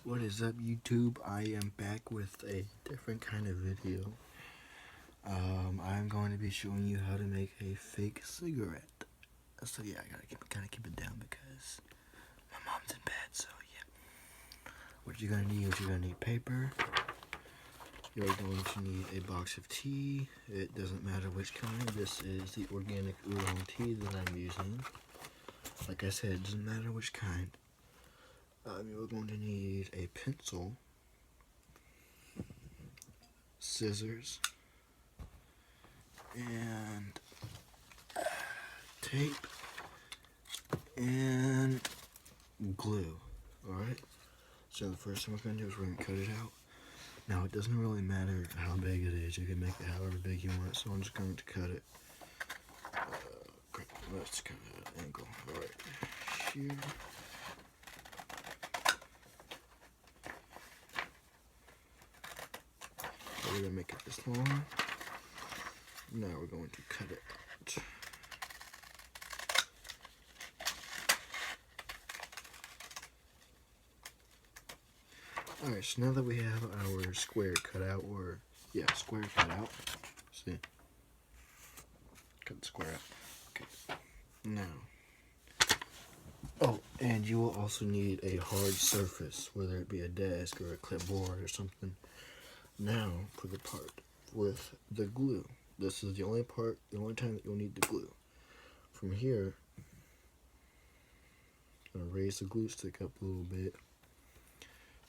What is up, YouTube? I am back with a different kind of video. I'm going to be showing you how to make a fake cigarette. So yeah, I gotta keep it down because my mom's in bed. So yeah, what you're gonna need paper. You're going to need a box of tea. It doesn't matter which kind. This is the organic oolong tea that I'm using. Like I said, it doesn't matter which kind. You're going to need a pencil, scissors, and tape, and glue. Alright? So the first thing we're going to do is we're going to cut it out. Now it doesn't really matter how big it is. You can make it however big you want. So I'm just going to cut it. Let's cut it at an angle. Alright. Here. So we're going to make it this long. Now we're going to cut it out. Alright, so now that we have our square cut out, square cut out. See? Cut the square out. Okay. Now. Oh, and you will also need a hard surface, whether it be a desk or a clipboard or something. Now, for the part with the glue. This is the only time that you'll need the glue. From here, I'm going to raise the glue stick up a little bit.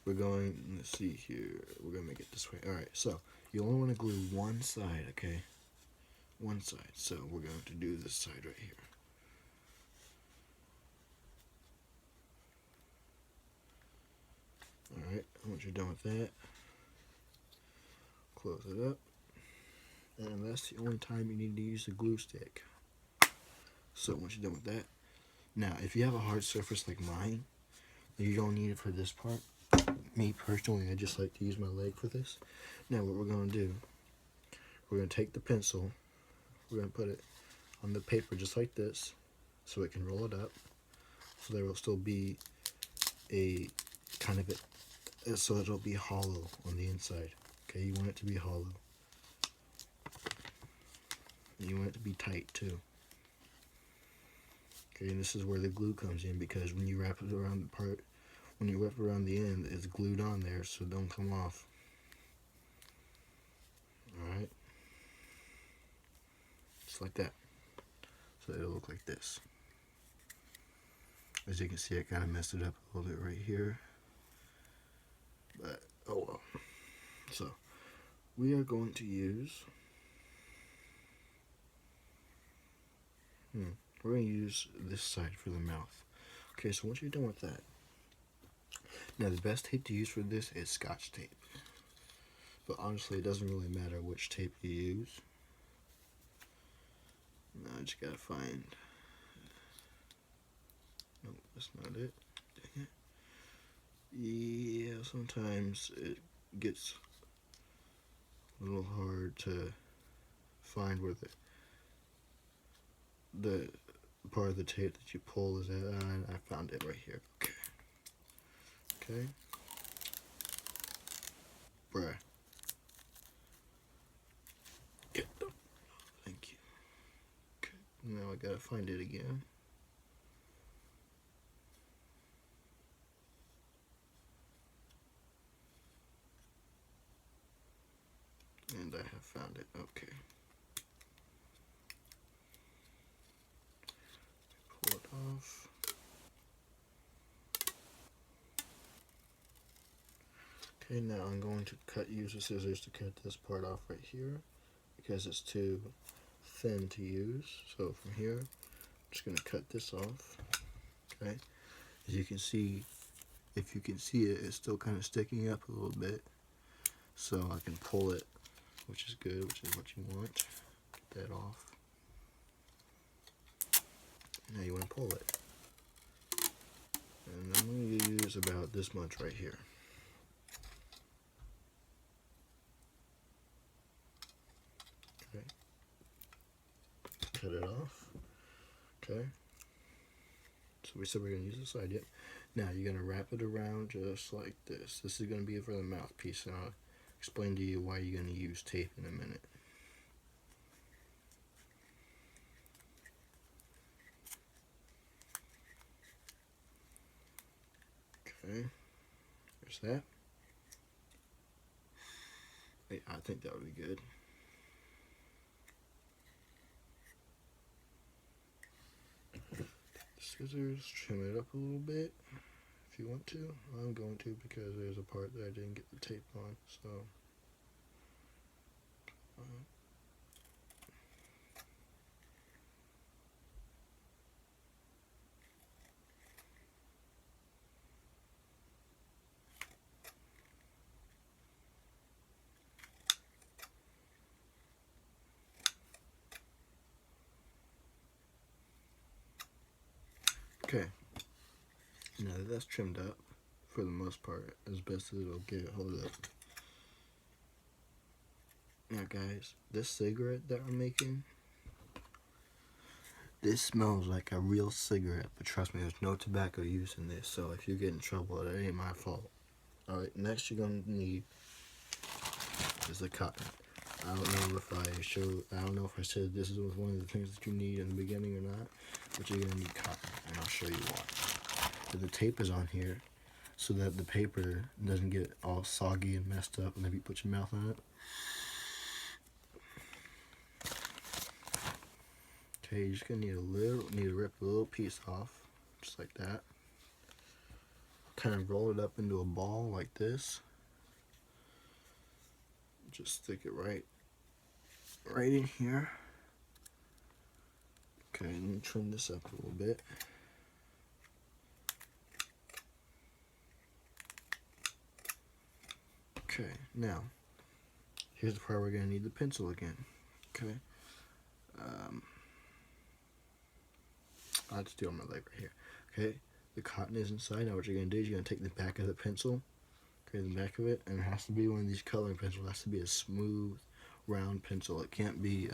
We're going, let's see here, we're going to make it this way. Alright, so you only want to glue one side, okay? One side. So we're going to do this side right here. Alright, once you're done with that, close it up. And that's the only time you need to use the glue stick. So once you're done with that, now if you have a hard surface like mine, you don't need it for this part. Me personally, I just like to use my leg for this. Now what we're going to do, we're going to take the pencil, we're going to put it on the paper just like this, so it can roll it up, so there will still be a kind of it, so it'll be hollow on the inside. Okay, you want it to be hollow. And you want it to be tight too. Okay, and this is where the glue comes in, because when you wrap it around the part, when you wrap it around the end, it's glued on there, so it don't come off. Alright? Just like that. So it'll look like this. As you can see, I kind of messed it up a little bit right here. But, oh well. So, we are going to use... we're going to use this side for the mouth. Okay, so once you're done with that, now the best tape to use for this is Scotch tape. But honestly, it doesn't really matter which tape you use. Now I just gotta find... Nope, that's not it. Dang it. Yeah, sometimes it gets a little hard to find where the part of the tape that you pull is at, and I found it right here. Okay. Okay. Bruh. Get them. Thank you. Okay. Now I gotta find it again. And I have found it. Okay. Pull it off. Okay, now I'm going to use the scissors to cut this part off right here, because it's too thin to use. So from here, I'm just going to cut this off. Okay, as you can see, if you can see it, it's still kind of sticking up a little bit. So I can pull it, which is good, which is what you want. Get that off. Now you want to pull it. And I'm going to use about this much right here. Okay. Cut it off. Okay. So we said we're going to use this side yet. Now you're going to wrap it around just like this. This is going to be for the mouthpiece, and I'll explain to you why you're going to use tape in a minute. Okay, there's that. I think that would be good. Scissors, trim it up a little bit if you want to. I'm going to because there's a part that I didn't get the tape on, so. Okay, now that that's trimmed up, for the most part, as best as it'll get. Hold up. Now guys, this cigarette that I'm making, this smells like a real cigarette, but trust me, there's no tobacco use in this, so if you get in trouble, it ain't my fault. Alright, next you're going to need is the cotton. I don't know if I said this was one of the things that you need in the beginning or not, but you're going to need cotton, and I'll show you why. But the tape is on here so that the paper doesn't get all soggy and messed up whenever you put your mouth on it. Okay, you're just going to need to rip a little piece off, just like that. Kind of roll it up into a ball like this. Just stick it right in here. Okay, let me trim this up a little bit. Okay, now here's the part we're going to need the pencil again. Okay, I'll just do it on my leg right here. Okay, the cotton is inside. Now what you're going to do is you're going to take the back of the pencil, okay, the back of it, and it has to be one of these coloring pencils. It has to be a smooth, round pencil. It can't be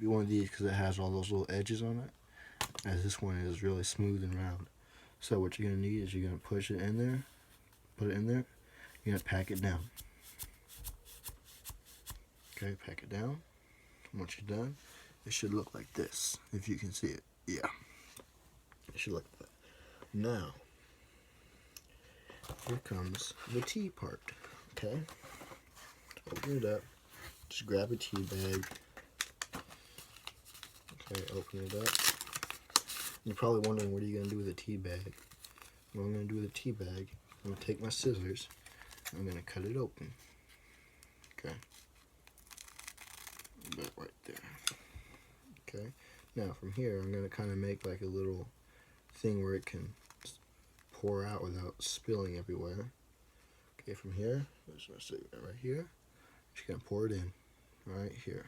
one of these because it has all those little edges on it, as this one is really smooth and round. So what you're going to need is you're going to push it in there, put it in there, you're going to pack it down. Okay, pack it down. Once you're done, it should look like this, if you can see it. Yeah, it should look like that. Now, here comes the tea part, okay? Open it up. Just grab a tea bag. Okay, open it up. You're probably wondering, what are you going to do with a tea bag? What I'm going to do with a tea bag, I'm going to take my scissors, I'm going to cut it open. Okay. About right there. Okay. Now from here, I'm going to kind of make like a little thing where it can pour out without spilling everywhere. Okay, from here, let's just stick it right here. Just going to pour it in right here.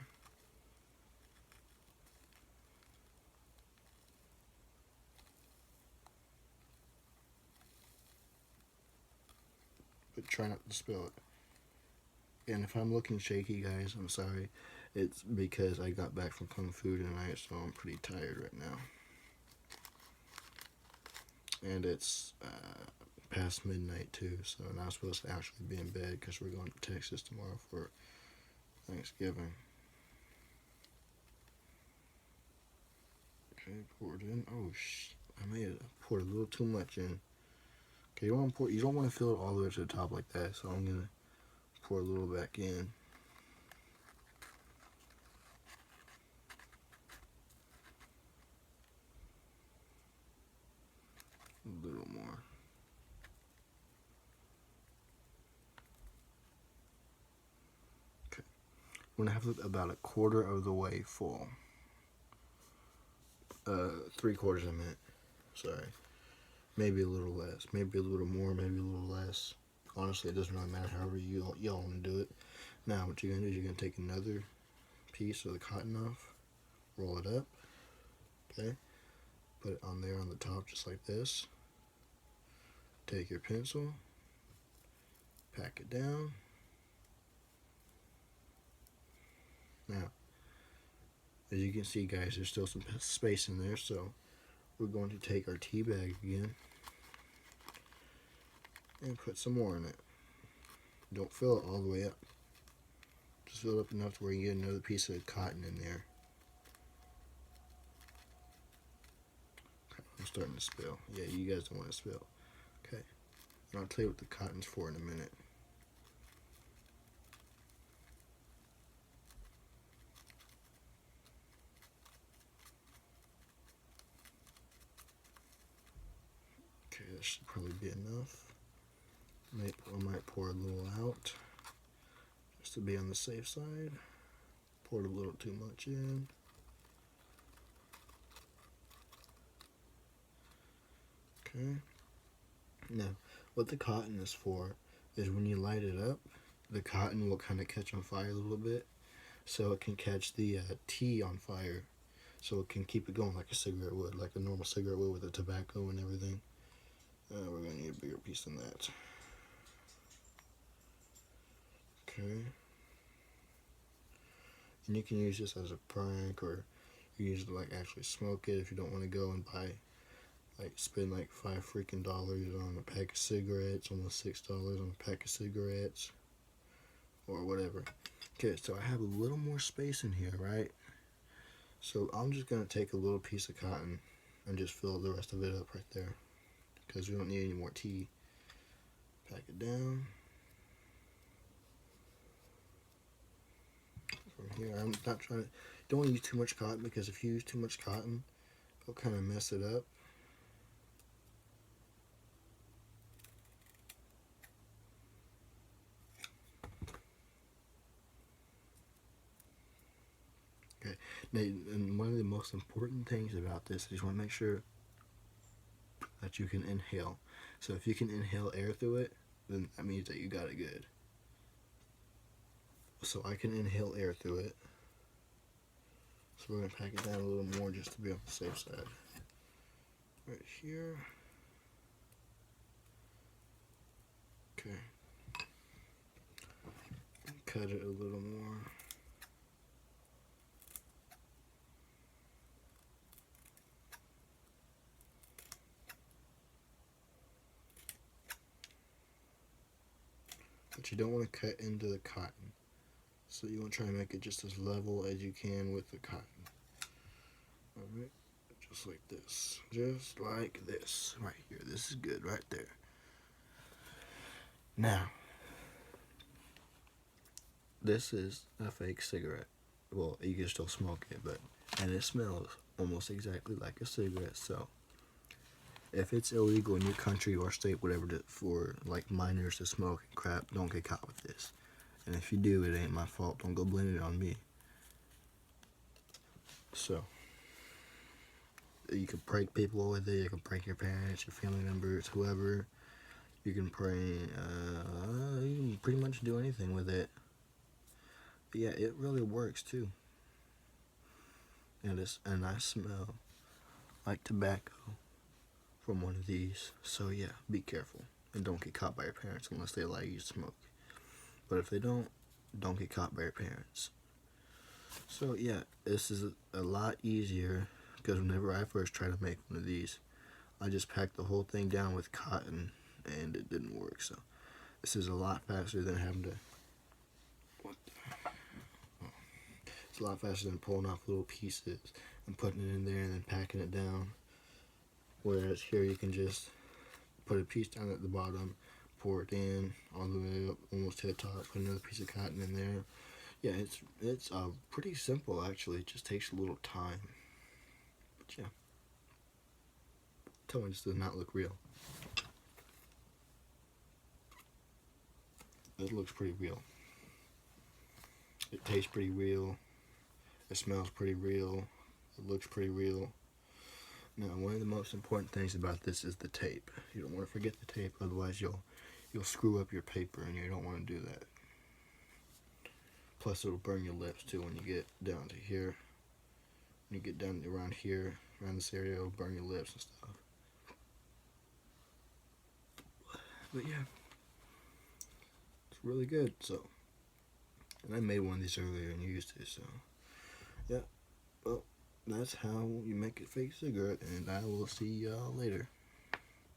But try not to spill it. And if I'm looking shaky, guys, I'm sorry. It's because I got back from Kung Fu tonight, so I'm pretty tired right now. And it's past midnight too, so I'm not supposed to actually be in bed because we're going to Texas tomorrow for Thanksgiving. Okay, pour it in. Oh I poured a little too much in. Okay, you don't want to fill it all the way to the top like that, so I'm gonna pour a little back in. A little more. Okay, we're gonna have it about a quarter of the way full. 3/4 I meant. Sorry. Maybe a little less. Maybe a little more. Maybe a little less. Honestly, it doesn't really matter. However y'all want to do it. Now, what you're gonna do is you're gonna take another piece of the cotton off, roll it up. Okay. Put it on there on the top, just like this. Take your pencil, pack it down. Now, as you can see, guys, there's still some space in there, so we're going to take our tea bag again and put some more in it. Don't fill it all the way up. Just fill it up enough to where you get another piece of cotton in there. Okay, I'm starting to spill. Yeah, you guys don't want to spill. Okay, and I'll tell you what the cotton's for in a minute. Okay, that should probably be enough. I might pour a little out just to be on the safe side. Poured a little too much in. Okay. Now, what the cotton is for is when you light it up, the cotton will kind of catch on fire a little bit, so it can catch the tea on fire, so it can keep it going like a cigarette would, like a normal cigarette would with the tobacco and everything. We're going to need a bigger piece than that. Okay. And you can use this as a prank, or you use it to like actually smoke it if you don't want to go and buy, like spend like $5 freaking on a pack of cigarettes, almost $6 on a pack of cigarettes, or whatever. Okay, so I have a little more space in here, right? So I'm just going to take a little piece of cotton and just fill the rest of it up right there, because we don't need any more tea. Pack it down. From here, I'm not trying to, don't want to use too much cotton, because if you use too much cotton, it'll kind of mess it up. Okay, now, and one of the most important things about this is you want to make sure that you can inhale. So if you can inhale air through it, then that means that you got it good. So I can inhale air through it. So we're going to pack it down a little more just to be on the safe side. Right here. Okay. Cut it a little more. But you don't want to cut into the cotton. So you want to try and make it just as level as you can with the cotton. Alright, just like this. Just like this. Right here. This is good right there. Now, this is a fake cigarette. Well, you can still smoke it, and it smells almost exactly like a cigarette. So if it's illegal in your country or state, whatever, for like minors to smoke and crap, don't get caught with this. And if you do, it ain't my fault. Don't go blame it on me. So you can prank people with it. You can prank your parents, your family members, whoever. You can prank. You can pretty much do anything with it. But yeah, it really works too. And I smell like tobacco from one of these. So yeah, be careful and don't get caught by your parents unless they allow you to smoke. But if they don't get caught by your parents. So yeah, this is a lot easier, because whenever I first tried to make one of these, I just packed the whole thing down with cotton and it didn't work. So this is a lot faster than having to, it's a lot faster than pulling off little pieces and putting it in there and then packing it down. Whereas here you can just put a piece down at the bottom, pour it in all the way up almost to the top, put another piece of cotton in there. Yeah, it's pretty simple actually. It just takes a little time. But yeah, tell me this does not look real. It looks pretty real. It tastes pretty real. It smells pretty real. It looks pretty real. Now, one of the most important things about this is the tape. You don't want to forget the tape, otherwise you'll screw up your paper, and you don't want to do that. Plus, it'll burn your lips too when you get down to here. When you get down around here, around this area, it'll burn your lips and stuff. But yeah, it's really good. So, and I made one of these earlier and used it. So, yeah. Well, that's how you make a fake cigarette, and I will see y'all later.